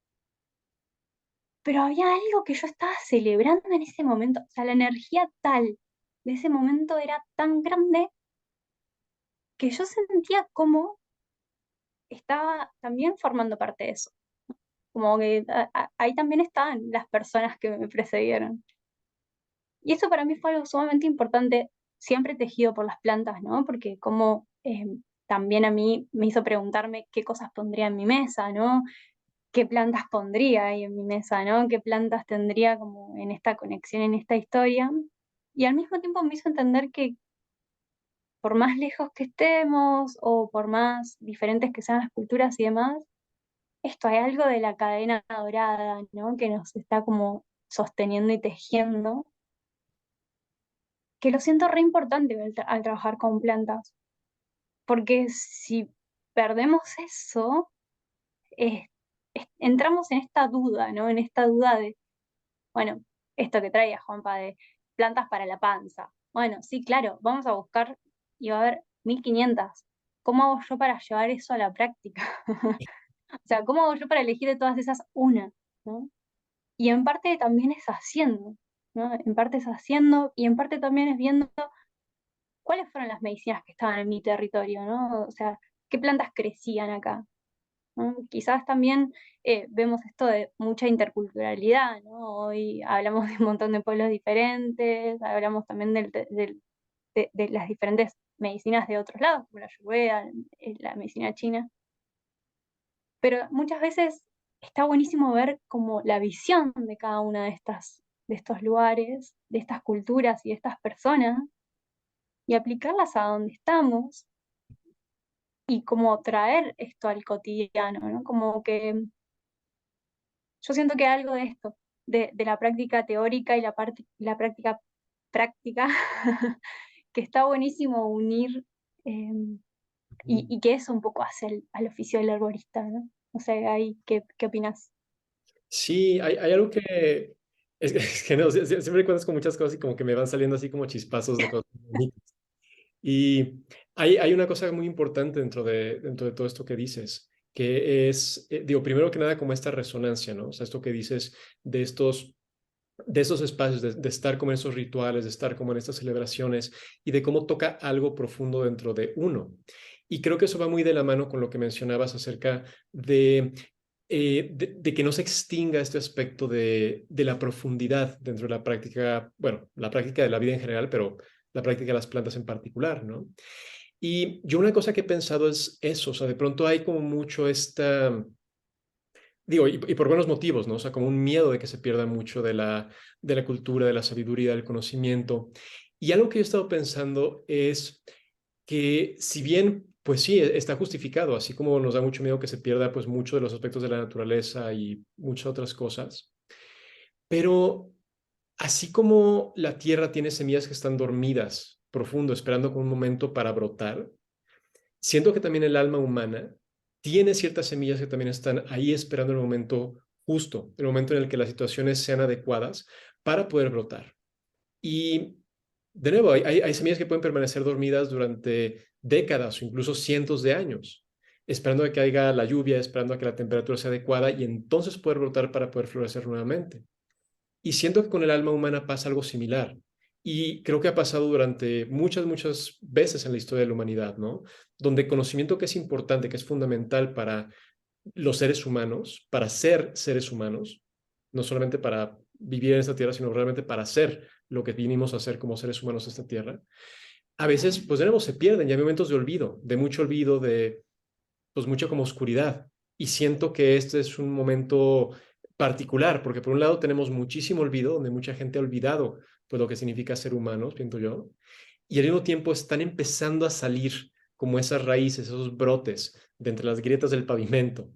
pero había algo que yo estaba celebrando en ese momento, o sea, la energía tal de ese momento era tan grande que yo sentía como estaba también formando parte de eso, como que ahí también estaban las personas que me precedieron. Y eso para mí fue algo sumamente importante, siempre tejido por las plantas, ¿no? Porque como también a mí me hizo preguntarme qué cosas pondría en mi mesa, ¿no? Qué plantas pondría ahí en mi mesa, ¿no? Qué plantas tendría como en esta conexión, en esta historia. Y al mismo tiempo me hizo entender que por más lejos que estemos o por más diferentes que sean las culturas y demás, esto hay algo de la cadena dorada, ¿no? Que nos está como sosteniendo y tejiendo, que lo siento re importante al trabajar con plantas, porque si perdemos eso, eh, entramos en esta duda, ¿no? En esta duda de, bueno, esto que traía Juanpa de plantas para la panza. Bueno, sí, claro, vamos a buscar y va a haber 1500. ¿Cómo hago yo para llevar eso a la práctica? O sea, ¿cómo hago yo para elegir de todas esas una? ¿No? Y en parte también es haciendo, ¿no? En parte es haciendo y en parte también es viendo cuáles fueron las medicinas que estaban en mi territorio, ¿no? O sea, qué plantas crecían acá, ¿no? Quizás también vemos esto de mucha interculturalidad, ¿no? Hoy hablamos de un montón de pueblos diferentes, hablamos también de las diferentes medicinas de otros lados, como la ayurveda, la medicina china, pero muchas veces está buenísimo ver como la visión de cada una de estos lugares, de estas culturas y de estas personas, y aplicarlas a donde estamos y como traer esto al cotidiano, ¿no? Como que yo siento que algo de esto, de la práctica teórica y la práctica práctica, que está buenísimo unir y que eso un poco hace al oficio del herborista, ¿no? O sea, ahí, ¿qué opinas? Sí, hay algo que es que no, siempre cuentas con muchas cosas y como que me van saliendo así como chispazos de cosas bonitas. Y hay una cosa muy importante dentro de todo esto que dices, que es, digo, primero que nada, como esta resonancia, ¿no? O sea, esto que dices de estos espacios, de estar como en esos rituales, de estar como en estas celebraciones y de cómo toca algo profundo dentro de uno. Y creo que eso va muy de la mano con lo que mencionabas acerca de que no se extinga este aspecto de la profundidad dentro de la práctica, bueno, la práctica de la vida en general, pero la práctica de las plantas en particular, ¿no? Y yo una cosa que he pensado es eso, o sea, de pronto hay como mucho esta, digo, y por buenos motivos, ¿no? O sea, como un miedo de que se pierda mucho de la cultura, de la sabiduría, del conocimiento. Y algo que yo he estado pensando es que si bien, pues sí, está justificado, así como nos da mucho miedo que se pierda, pues mucho de los aspectos de la naturaleza y muchas otras cosas, pero así como la tierra tiene semillas que están dormidas, profundo, esperando con un momento para brotar, siento que también el alma humana tiene ciertas semillas que también están ahí esperando el momento justo, el momento en el que las situaciones sean adecuadas para poder brotar. Y de nuevo, hay semillas que pueden permanecer dormidas durante décadas o incluso cientos de años, esperando a que haya la lluvia, esperando a que la temperatura sea adecuada y entonces poder brotar para poder florecer nuevamente. Y siento que con el alma humana pasa algo similar. Y creo que ha pasado durante muchas, muchas veces en la historia de la humanidad, ¿no? Donde conocimiento que es importante, que es fundamental para los seres humanos, para ser seres humanos, no solamente para vivir en esta tierra, sino realmente para ser lo que vinimos a hacer como seres humanos en esta tierra, a veces, pues de nuevo, se pierden, ya hay momentos de mucho olvido, de pues mucha como oscuridad. Y siento que este es un momento particular, porque por un lado tenemos muchísimo olvido, donde mucha gente ha olvidado pues lo que significa ser humanos, siento yo, y al mismo tiempo están empezando a salir como esas raíces, esos brotes de entre las grietas del pavimento,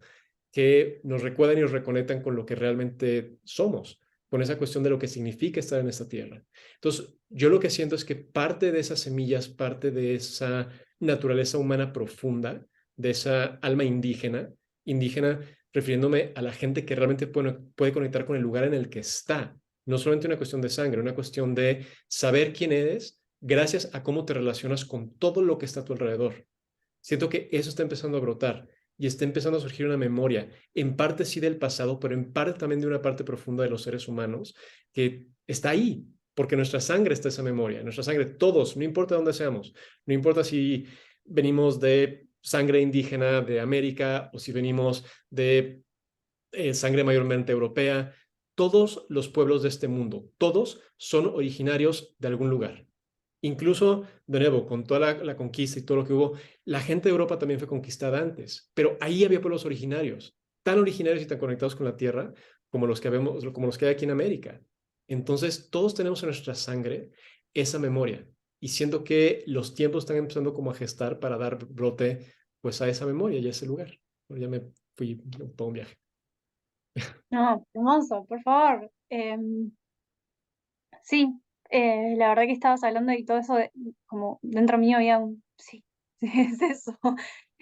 que nos recuerdan y nos reconectan con lo que realmente somos, con esa cuestión de lo que significa estar en esta tierra. Entonces, yo lo que siento es que parte de esas semillas, parte de esa naturaleza humana profunda, de esa alma indígena, indígena refiriéndome a la gente que realmente puede conectar con el lugar en el que está. No solamente una cuestión de sangre, una cuestión de saber quién eres gracias a cómo te relacionas con todo lo que está a tu alrededor. Siento que eso está empezando a brotar y está empezando a surgir una memoria, en parte sí del pasado, pero en parte también de una parte profunda de los seres humanos que está ahí, porque nuestra sangre está esa memoria, nuestra sangre, todos, no importa dónde seamos, no importa si venimos de sangre indígena de América o si venimos de sangre mayormente europea, todos los pueblos de este mundo, todos son originarios de algún lugar. Incluso, de nuevo, con toda la conquista y todo lo que hubo, la gente de Europa también fue conquistada antes, pero ahí había pueblos originarios, tan originarios y tan conectados con la tierra como los que hay aquí en América. Entonces, todos tenemos en nuestra sangre esa memoria y siento que los tiempos están empezando como a gestar para dar brote pues a esa memoria y a ese lugar. Bueno, ya me fui todo un viaje. No, hermoso, por favor. Sí, la verdad que estabas hablando y todo eso, como dentro mío había un sí, sí, es eso.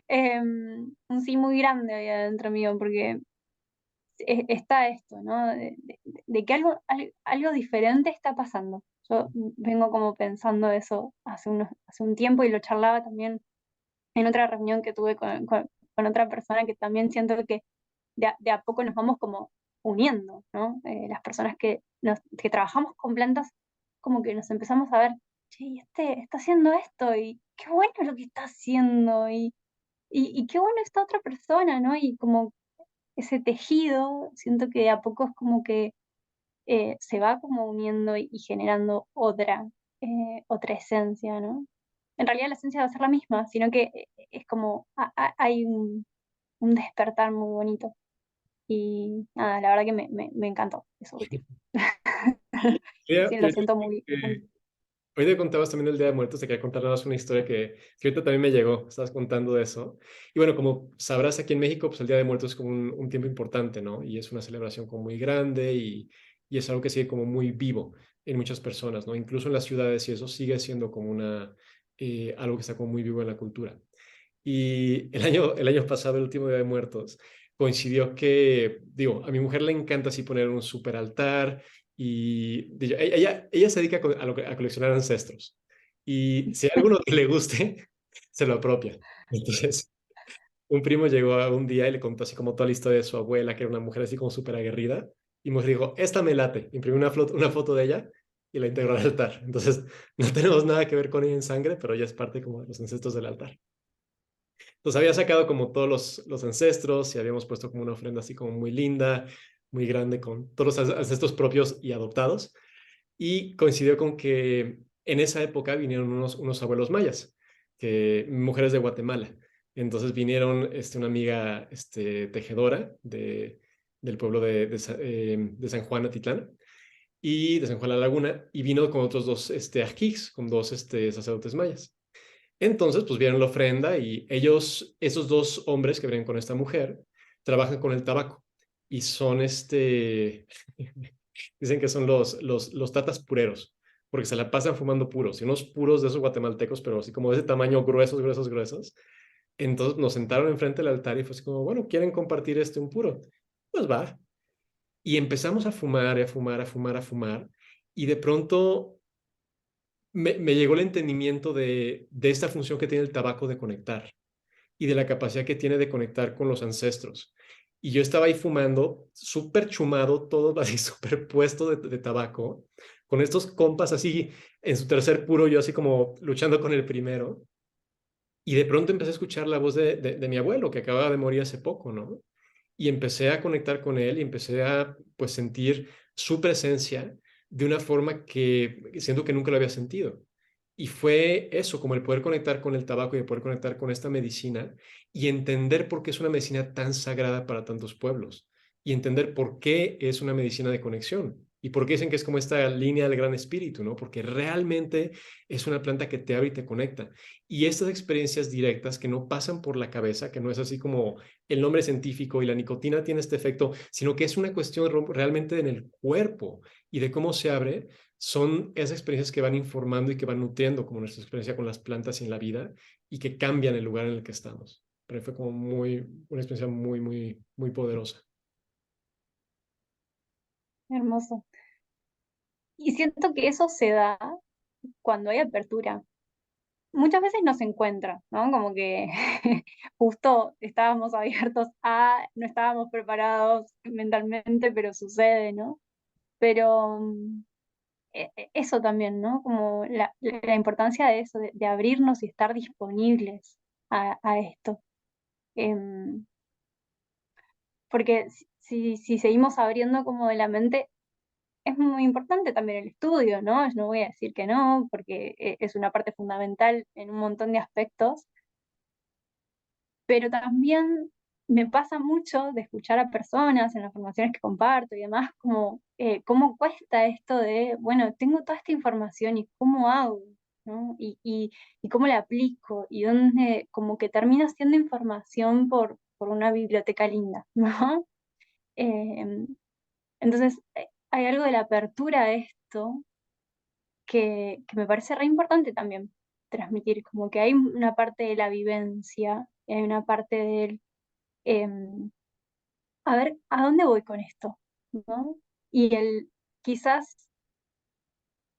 Un sí muy grande había dentro mío, porque está esto, ¿no? De que algo diferente está pasando. Yo vengo como pensando eso hace un tiempo y lo charlaba también en otra reunión que tuve con otra persona que también siento que de a poco nos vamos como uniendo, ¿no? Las personas que trabajamos con plantas, como que nos empezamos a ver, che, y este está haciendo esto, y qué bueno lo que está haciendo, y qué bueno esta otra persona, ¿no? Y como ese tejido, siento que de a poco es como que se va como uniendo y generando otra esencia, ¿no? En realidad la esencia va a ser la misma, sino que es como hay un despertar muy bonito. Y nada, la verdad que me encantó eso último. Sí, lo siento muy. Hoy te contabas también el Día de Muertos, te quería contar nada más una historia que ahorita también me llegó, estabas contando de eso. Y bueno, como sabrás, aquí en México, pues el Día de Muertos es como un tiempo importante, ¿no? Y es una celebración como muy grande y es algo que sigue como muy vivo en muchas personas, ¿no? Incluso en las ciudades y eso sigue siendo como algo que está como muy vivo en la cultura. Y el año pasado, el último Día de Muertos, coincidió que, digo, a mi mujer le encanta así poner un super altar y ella se dedica a coleccionar ancestros. Y si hay alguno que le guste, se lo apropia. Entonces, un primo llegó a un día y le contó así como toda la historia de su abuela, que era una mujer así como súper aguerrida. Y me dijo, esta me late. Imprimió una foto de ella y la integró al altar. Entonces, no tenemos nada que ver con ella en sangre, pero ella es parte como de los ancestros del altar. Entonces había sacado como todos los ancestros y habíamos puesto como una ofrenda así como muy linda, muy grande, con todos los ancestros propios y adoptados. Y coincidió con que en esa época vinieron unos abuelos mayas, mujeres de Guatemala. Entonces vinieron una amiga tejedora del pueblo de San Juan Atitlán y de San Juan La Laguna, y vino con otros dos ajís, con dos sacerdotes mayas. Entonces, pues vieron la ofrenda y esos dos hombres que vienen con esta mujer, trabajan con el tabaco y son dicen que son los tatas pureros, porque se la pasan fumando puros, y unos puros de esos guatemaltecos, pero así como de ese tamaño, gruesos, gruesos, gruesos. Entonces nos sentaron enfrente del altar y fue así como, bueno, ¿quieren compartir un puro? Pues va. Y empezamos a fumar, y a fumar, a fumar, a fumar, y de pronto me llegó el entendimiento de esta función que tiene el tabaco de conectar y de la capacidad que tiene de conectar con los ancestros. Y yo estaba ahí fumando, súper chumado, todo así súper puesto de tabaco, con estos compas así en su tercer puro, yo así como luchando con el primero. Y de pronto empecé a escuchar la voz de mi abuelo, que acababa de morir hace poco, ¿no? Y empecé a conectar con él y empecé a, pues, sentir su presencia de una forma que siento que nunca lo había sentido. Y fue eso, como el poder conectar con el tabaco y el poder conectar con esta medicina y entender por qué es una medicina tan sagrada para tantos pueblos y entender por qué es una medicina de conexión y por qué dicen que es como esta línea del gran espíritu, ¿no? Porque realmente es una planta que te abre y te conecta. Y estas experiencias directas que no pasan por la cabeza, que no es así como el nombre científico y la nicotina tiene este efecto, sino que es una cuestión realmente en el cuerpo y de cómo se abre, son esas experiencias que van informando y que van nutriendo como nuestra experiencia con las plantas y en la vida y que cambian el lugar en el que estamos. Pero fue como una experiencia muy poderosa. Hermoso. Y siento que eso se da cuando hay apertura. Muchas veces no se encuentra, ¿no? Como que justo estábamos abiertos a, no estábamos preparados mentalmente, pero sucede, ¿no? Pero eso también, ¿no? Como la importancia de eso, de abrirnos y estar disponibles a esto. Em, Porque si seguimos abriendo como de la mente, es muy importante también el estudio, ¿no? No voy a decir que no, porque es una parte fundamental en un montón de aspectos, pero también me pasa mucho de escuchar a personas en las formaciones que comparto y demás, como cómo cuesta esto de, bueno, tengo toda esta información y cómo hago, ¿no? Y cómo la aplico y dónde, como que termina siendo información por una biblioteca linda, ¿no? Eh, entonces, hay algo de la apertura a esto que me parece re importante también transmitir, como que hay una parte de la vivencia, y hay una parte del, em, a ver, ¿a dónde voy con esto? ¿No? Y el quizás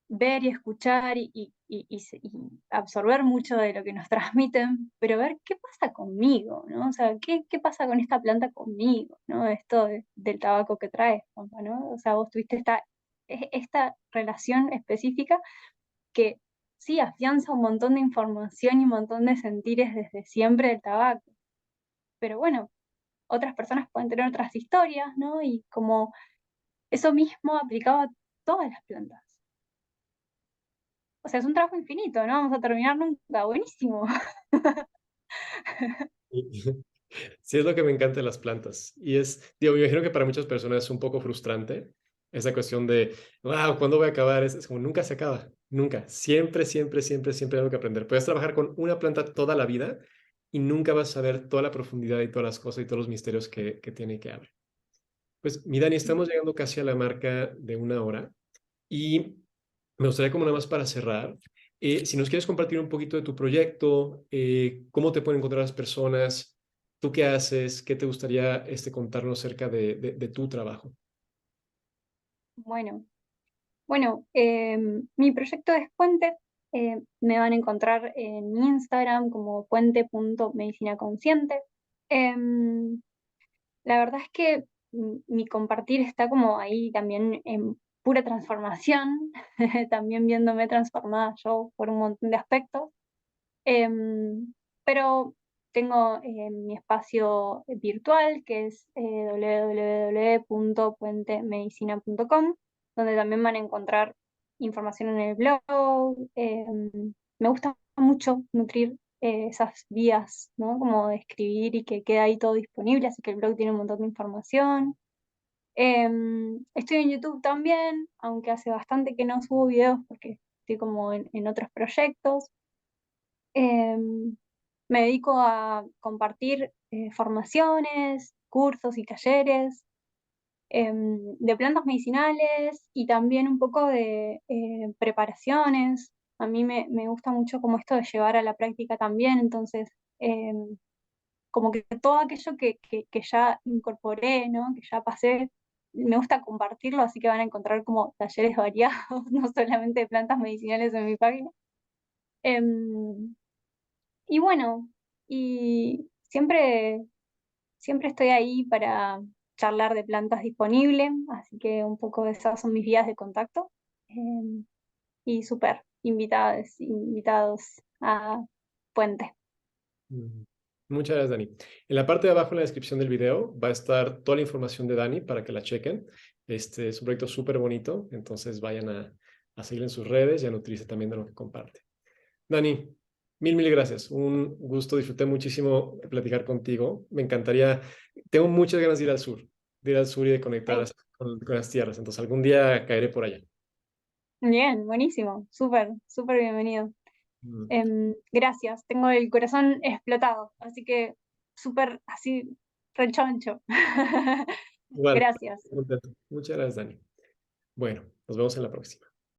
ver y escuchar y absorber mucho de lo que nos transmiten, pero ver qué pasa conmigo, ¿no? O sea, qué pasa con esta planta conmigo, ¿no? Esto del tabaco que traes, Juanpa, ¿no? O sea, vos tuviste esta relación específica que sí afianza un montón de información y un montón de sentires desde siempre del tabaco. Pero bueno, otras personas pueden tener otras historias, ¿no? Y como eso mismo aplicado a todas las plantas. O sea, es un trabajo infinito, no vamos a terminar nunca. Buenísimo. Sí, es lo que me encanta de las plantas. Y es, digo, me imagino que para muchas personas es un poco frustrante esa cuestión de, wow, ¿cuándo voy a acabar? Es como nunca se acaba, nunca. Siempre hay algo que aprender. Puedes trabajar con una planta toda la vida y nunca vas a ver toda la profundidad y todas las cosas y todos los misterios que tiene y que abre. Pues, mi Dani, estamos llegando casi a la marca de una hora y me gustaría como nada más para cerrar, si nos quieres compartir un poquito de tu proyecto, cómo te pueden encontrar las personas, tú qué haces, qué te gustaría contarnos acerca de tu trabajo. Bueno, bueno, mi proyecto es Puente. Me van a encontrar en Instagram como puente.medicinaconsciente. Em, la verdad es que mi compartir está como ahí también en pura transformación, también viéndome transformada yo por un montón de aspectos. Pero tengo mi espacio virtual que es www.puentemedicina.com, donde también van a encontrar información en el blog. Me gusta mucho nutrir esas vías, ¿no? Como de escribir y que quede ahí todo disponible, así que el blog tiene un montón de información. Estoy en YouTube también, aunque hace bastante que no subo videos porque estoy como en otros proyectos. Em, Me dedico a compartir formaciones, cursos y talleres de plantas medicinales y también un poco de preparaciones. A mí me gusta mucho como esto de llevar a la práctica también, entonces como que todo aquello que ya incorporé, ¿no? Que ya pasé, me gusta compartirlo, así que van a encontrar como talleres variados, no solamente de plantas medicinales en mi página. Em, y bueno, y siempre estoy ahí para charlar de plantas disponibles, así que un poco esas son mis vías de contacto. Y súper invitados a Puente. Mm. Muchas gracias, Dani. En la parte de abajo, en la descripción del video, va a estar toda la información de Dani para que la chequen. Este es un proyecto súper bonito, entonces vayan a seguir en sus redes y a nutrirse también de lo que comparte. Dani, mil gracias. Un gusto, disfruté muchísimo platicar contigo. Me encantaría, tengo muchas ganas de ir al sur y de conectar Ay, con las tierras, entonces algún día caeré por allá. bien, buenísimo, súper bienvenido. Mm. Gracias, tengo el corazón explotado, así que súper así rechoncho. Igual, Gracias. contento. Muchas gracias, Dani. Bueno, nos vemos en la próxima.